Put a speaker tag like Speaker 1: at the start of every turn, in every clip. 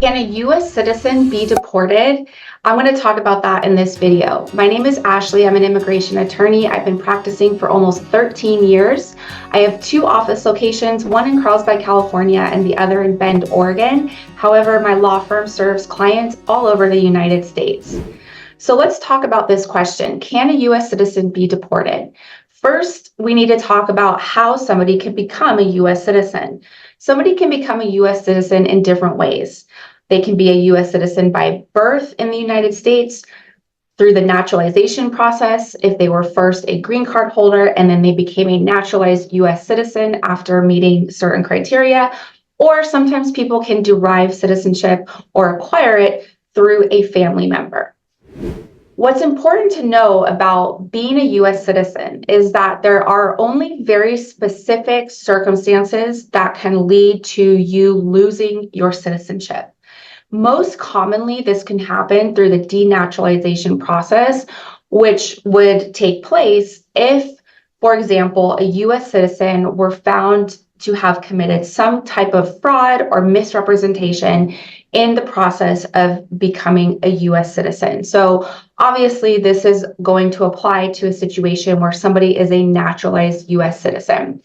Speaker 1: Can a U.S. citizen be deported? I'm going to talk about that in this video. My name is Ashley. I'm an immigration attorney. I've been practicing for almost 13 years. I have two office locations, one in Carlsbad, California, and the other in Bend, Oregon. However, my law firm serves clients all over the United States. So let's talk about this question. Can a U.S. citizen be deported? First, we need to talk about how somebody can become a U.S. citizen. Somebody can become a U.S. citizen in different ways. They can be a U.S. citizen by birth in the United States, through the naturalization process, if they were first a green card holder and then they became a naturalized U.S. citizen after meeting certain criteria, or sometimes people can derive citizenship or acquire it through a family member. What's important to know about being a U.S. citizen is that there are only very specific circumstances that can lead to you losing your citizenship. Most commonly, this can happen through the denaturalization process, which would take place if, for example, a U.S. citizen were found to have committed some type of fraud or misrepresentation in the process of becoming a U.S. citizen. So obviously, this is going to apply to a situation where somebody is a naturalized U.S. citizen.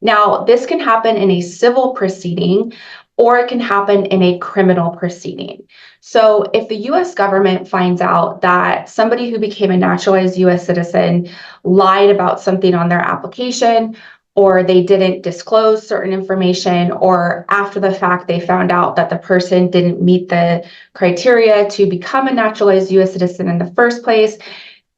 Speaker 1: Now, this can happen in a civil proceeding, or it can happen in a criminal proceeding. So if the U.S. government finds out that somebody who became a naturalized U.S. citizen lied about something on their application, or they didn't disclose certain information, or after the fact they found out that the person didn't meet the criteria to become a naturalized U.S. citizen in the first place,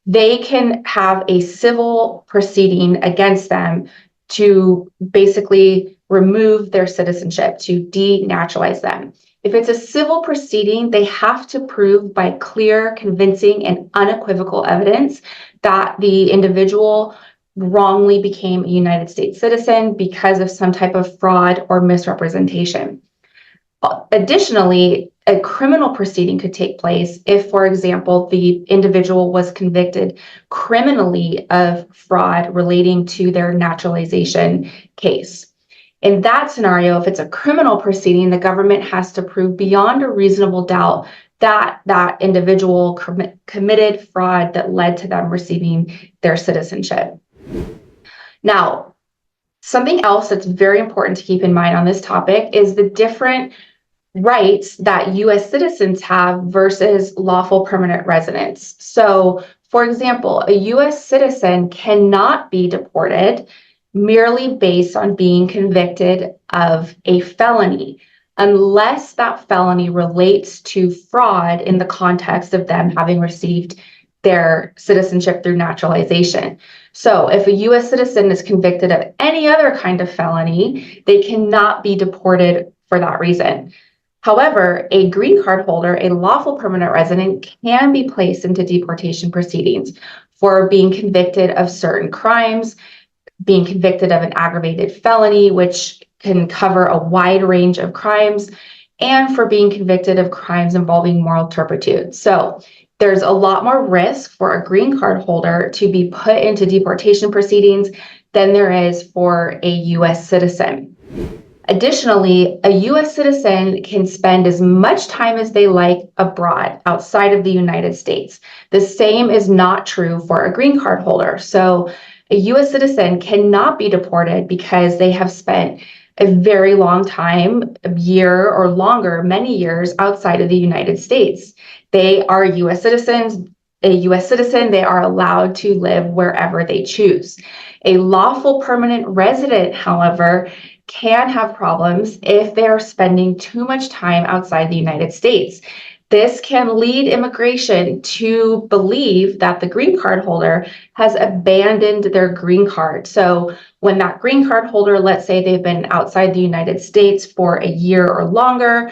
Speaker 1: they can have a civil proceeding against them to basically remove their citizenship, to denaturalize them. If it's a civil proceeding, they have to prove by clear, convincing, and unequivocal evidence that the individual wrongly became a United States citizen because of some type of fraud or misrepresentation. Additionally, a criminal proceeding could take place if, for example, the individual was convicted criminally of fraud relating to their naturalization case. In that scenario, if it's a criminal proceeding, the government has to prove beyond a reasonable doubt that that individual committed fraud that led to them receiving their citizenship. Now, something else that's very important to keep in mind on this topic is the different rights that U.S. citizens have versus lawful permanent residents. So, for example, a U.S. citizen cannot be deported merely based on being convicted of a felony, unless that felony relates to fraud in the context of them having received their citizenship through naturalization. So if a U.S. citizen is convicted of any other kind of felony, they cannot be deported for that reason. However, a green card holder, a lawful permanent resident, can be placed into deportation proceedings for being convicted of certain crimes, being convicted of an aggravated felony, which can cover a wide range of crimes, and for being convicted of crimes involving moral turpitude. So there's a lot more risk for a green card holder to be put into deportation proceedings than there is for a U.S. citizen. Additionally, a U.S. citizen can spend as much time as they like abroad outside of the United States. The same is not true for a green card holder. So a U.S. citizen cannot be deported because they have spent a very long time, a year or longer, many years outside of the United States. They are U.S. citizens. A U.S. citizen, they are allowed to live wherever they choose. A lawful permanent resident, however, can have problems if they are spending too much time outside the United States. This can lead immigration to believe that the green card holder has abandoned their green card. So when that green card holder, let's say they've been outside the United States for a year or longer,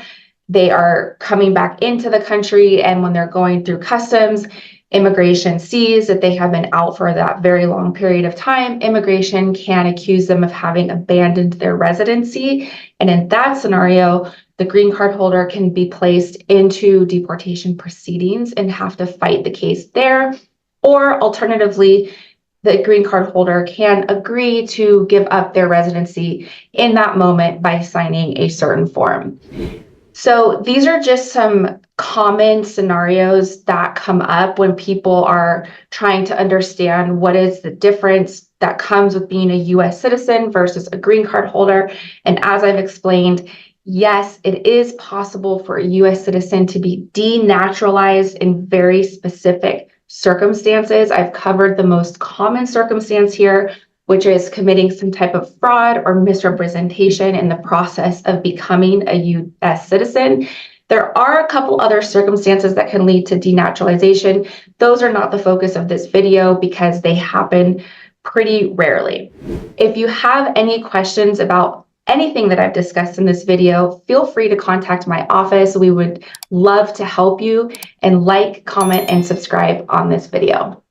Speaker 1: they are coming back into the country, and when they're going through customs, immigration sees that they have been out for that very long period of time. Immigration can accuse them of having abandoned their residency. And in that scenario, the green card holder can be placed into deportation proceedings and have to fight the case there. Or alternatively, the green card holder can agree to give up their residency in that moment by signing a certain form. So these are just some common scenarios that come up when people are trying to understand what is the difference that comes with being a US citizen versus a green card holder. And as I've explained, yes, it is possible for a US citizen to be denaturalized in very specific circumstances. I've covered the most common circumstance here, which is committing some type of fraud or misrepresentation in the process of becoming a US citizen. There are a couple other circumstances that can lead to denaturalization. Those are not the focus of this video because they happen pretty rarely. If you have any questions about anything that I've discussed in this video, feel free to contact my office. We would love to help you, and like, comment, and subscribe on this video.